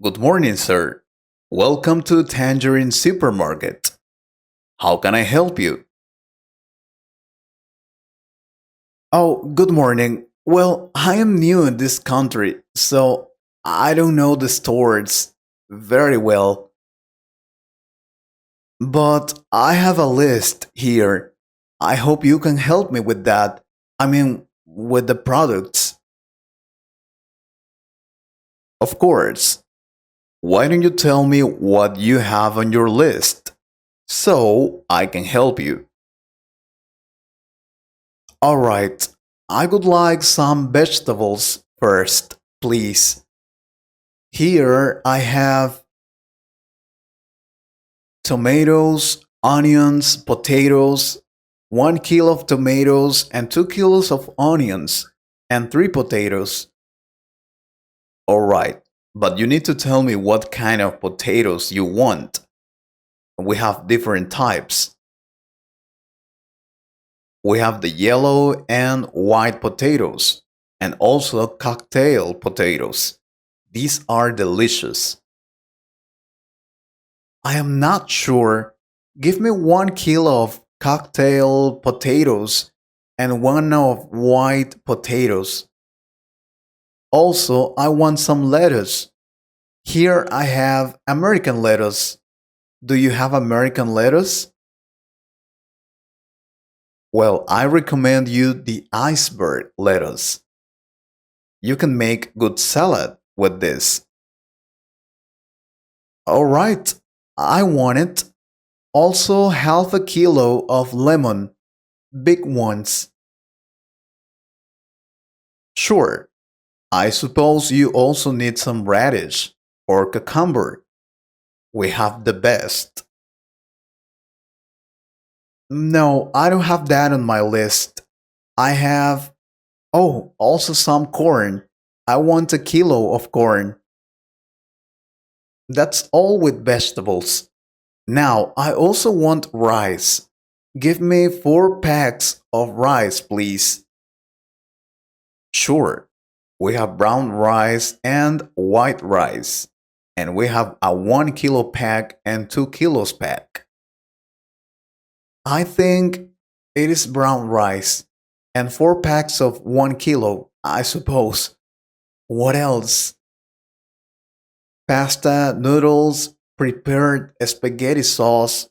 Good morning, sir. Welcome to Tangerine Supermarket. How can I help you? Oh, good morning. Well, I am new in this country, so I don't know the stores very well, but I have a list here. I hope you can help me with that. I mean, with the products. Of course. Why don't you tell me what you have on your list so I can help you? All right. I would like some vegetables first, please. Here I have tomatoes, onions, potatoes, 1 kilo of tomatoes, and 2 kilos of onions, and three potatoes. All right. But you need to tell me what kind of potatoes you want. We have different types. We have the yellow and white potatoes, and also cocktail potatoes. These are delicious. I am not sure. Give me 1 kilo of cocktail potatoes and one of white potatoes. Also, I want some lettuce. Here I have American lettuce. Do you have American lettuce? Well, I recommend you the iceberg lettuce. You can make good salad with this. All right, I want it. Also, half a kilo of lemon, big ones. Sure, I suppose you also need some radish or cucumber. We have the best. No, I don't have that on my list. I have, oh, also some corn. I want a kilo of corn. That's all with vegetables. Now, I also want rice. Give me 4 packs of rice, please. Sure, we have brown rice and white rice. And we have a 1 kilo pack and 2 kilos pack. I think it is brown rice and 4 packs of 1 kilo, I suppose. What else? Pasta, noodles, prepared spaghetti sauce,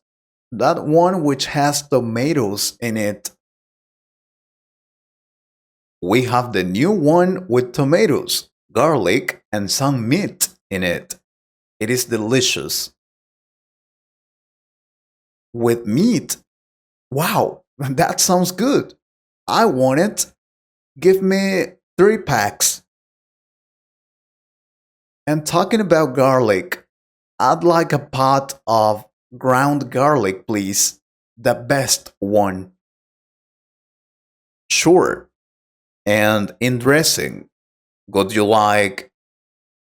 that one which has tomatoes in it. We have the new one with tomatoes, garlic, and some meat in it. It is delicious. With meat? Wow, that sounds good. I want it. Give me 3 packs. And talking about garlic, I'd like a pot of ground garlic, please. The best one. Sure. And in dressing, would you like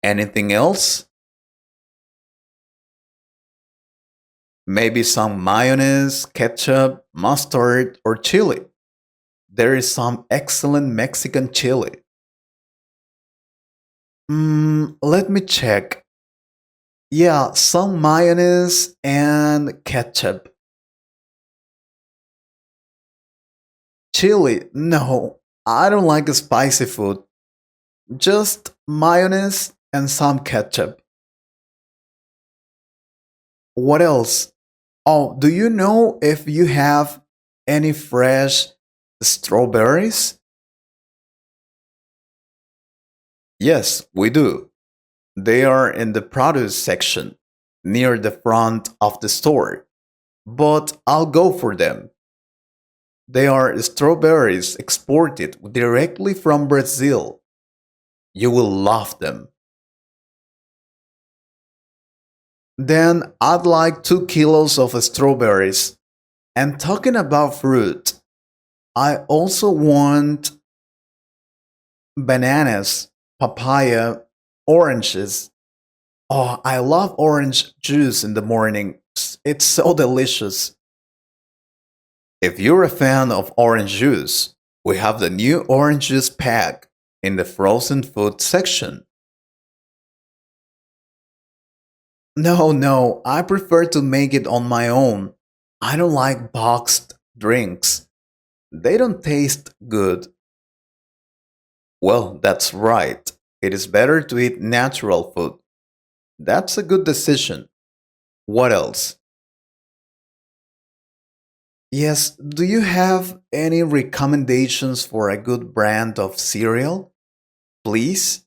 anything else? Maybe some mayonnaise, ketchup, mustard, or chili. There is some excellent Mexican chili. Let me check. Yeah, some mayonnaise and ketchup. Chili? No, I don't like spicy food. Just mayonnaise and some ketchup. What else? Oh, do you know if you have any fresh strawberries? Yes, we do. They are in the produce section near the front of the store. But I'll go for them. They are strawberries exported directly from Brazil. You will love them. Then I'd like 2 kilos of strawberries. And talking about fruit, I also want bananas, papaya, oranges. Oh, I love orange juice in the morning. It's so delicious. If you're a fan of orange juice, we have the new orange juice pack in the frozen food section. No, no, I prefer to make it on my own. I don't like boxed drinks. They don't taste good. Well, that's right. It is better to eat natural food. That's a good decision. What else? Yes, do you have any recommendations for a good brand of cereal? Please?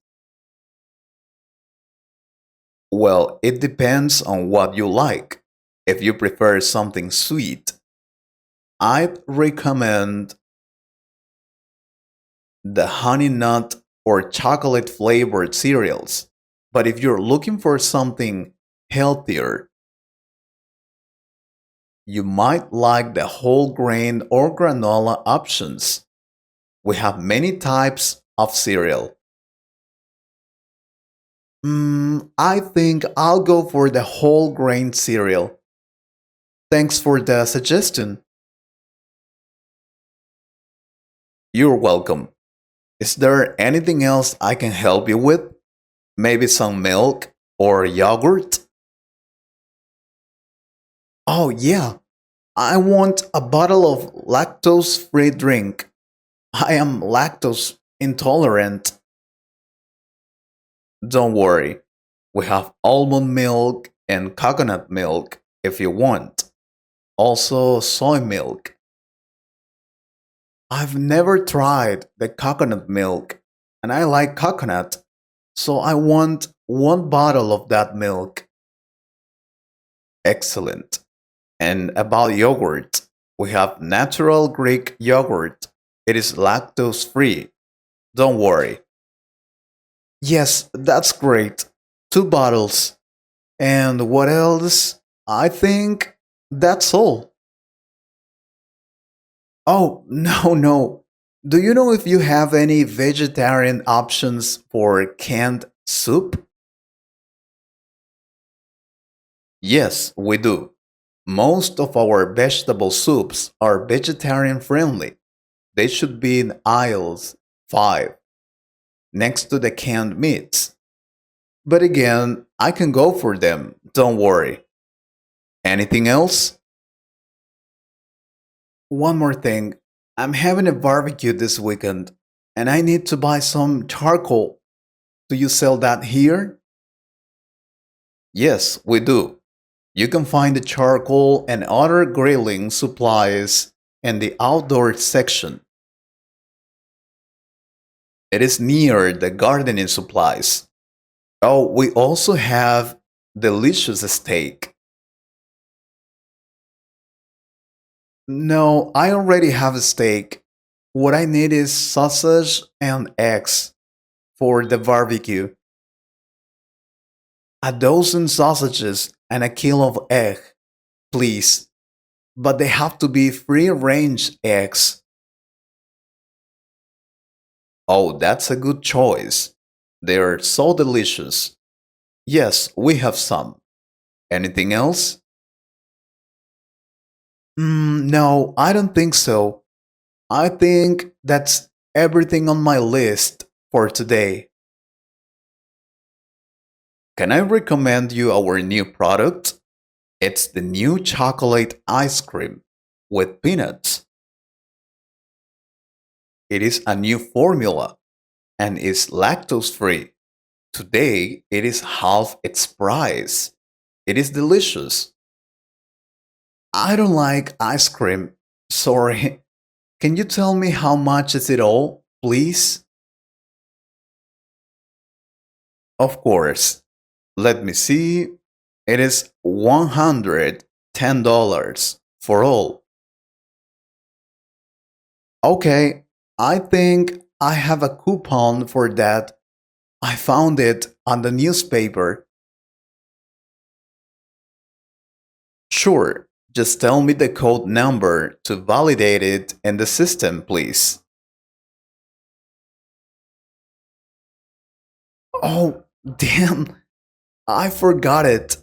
Well, it depends on what you like. If you prefer something sweet, I'd recommend the honey nut or chocolate flavored cereals. But if you're looking for something healthier, you might like the whole grain or granola options. We have many types of cereal. I think I'll go for the whole grain cereal. Thanks for the suggestion. You're welcome. Is there anything else I can help you with? Maybe some milk or yogurt? Oh, yeah. I want a bottle of lactose free drink. I am lactose intolerant. Don't worry. We have almond milk and coconut milk if you want. Also, soy milk. I've never tried the coconut milk, and I like coconut, so I want one bottle of that milk. Excellent. And about yogurt, we have natural Greek yogurt. It is lactose free. Don't worry. Yes, that's great. Two bottles. And what else? I think that's all. Oh, no, no. Do you know if you have any vegetarian options for canned soup? Yes, we do. Most of our vegetable soups are vegetarian friendly. They should be in aisles 5, next to the canned meats. But again, I can go for them, don't worry. Anything else? One more thing. I'm having a barbecue this weekend, and I need to buy some charcoal. Do you sell that here? Yes, we do. You can find the charcoal and other grilling supplies in the outdoor section. It is near the gardening supplies. Oh, we also have delicious steak. No, I already have a steak. What I need is sausage and eggs for the barbecue. A dozen sausages and a kilo of egg, please. But they have to be free range eggs. Oh, that's a good choice. They're so delicious. Yes, we have some. Anything else? No, I don't think so. I think that's everything on my list for today. Can I recommend you our new product? It's the new chocolate ice cream with peanuts. It is a new formula and is lactose free. Today, it is half its price. It is delicious. I don't like ice cream. Sorry. Can you tell me how much is it all, please? Of course. Let me see. It is $110 for all. Okay, I think I have a coupon for that. I found it on the newspaper. Sure, just tell me the code number to validate it in the system, please. Oh, damn, I forgot it.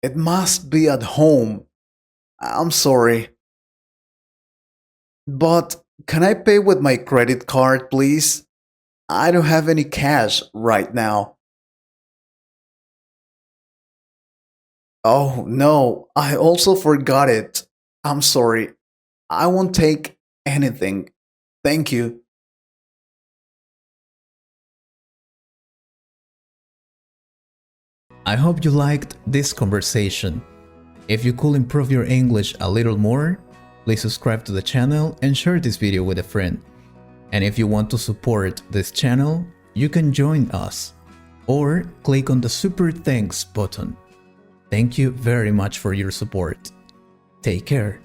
It must be at home. I'm sorry. But can I pay with my credit card, please? I don't have any cash right now. Oh no, I also forgot it. I'm sorry. I won't take anything. Thank you. I hope you liked this conversation. If you could improve your English a little more, please subscribe to the channel and share this video with a friend. And if you want to support this channel, you can join us or click on the Super Thanks button. Thank you very much for your support. Take care.